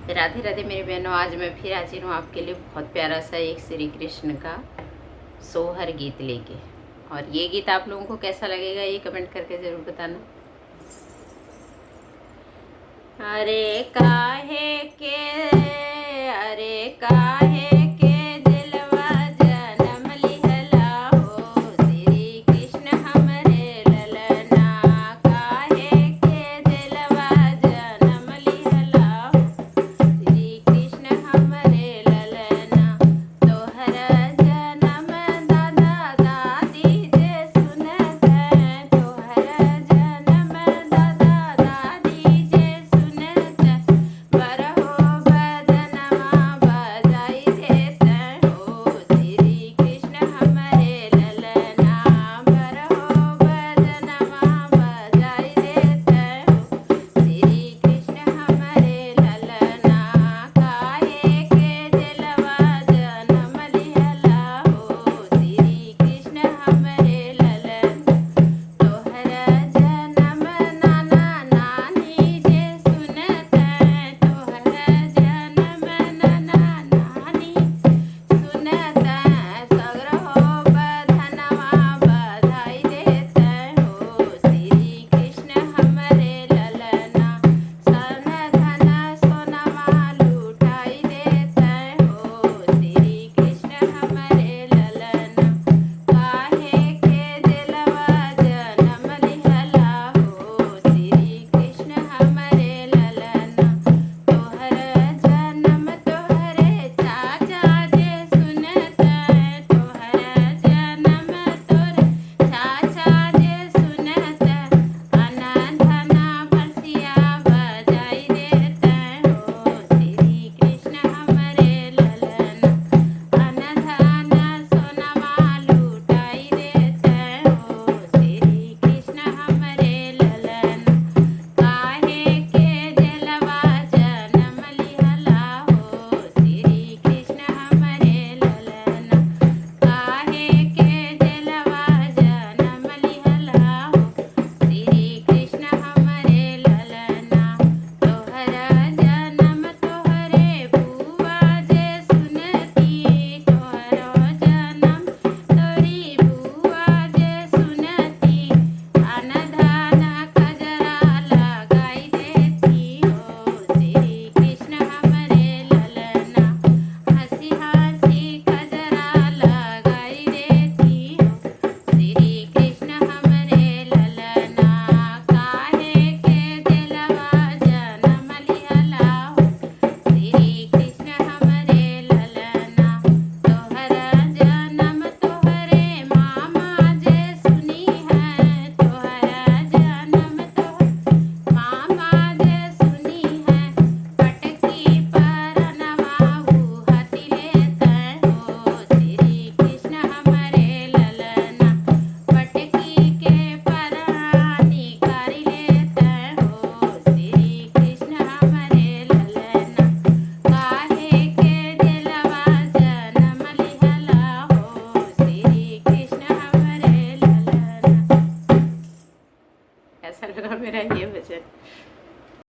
राधे राधे मेरी बहनों, आज मैं फिर हाजिर हूँ आपके लिए बहुत प्यारा सा एक श्री कृष्ण का सोहर गीत लेके। और ये गीत आप लोगों को कैसा लगेगा ये कमेंट करके ज़रूर बताना। अरे काहे के, अरे काहे के दिलवा जनम लिहला हो श्री कृष्ण हमरे ललना। काहे के दिलवा जनम लिहला हो श्री कृष्ण हमरे ललना। तोहर जनम दादा दादी जे सुनत, तोहर जनम दादा दादी जे सुनत, बर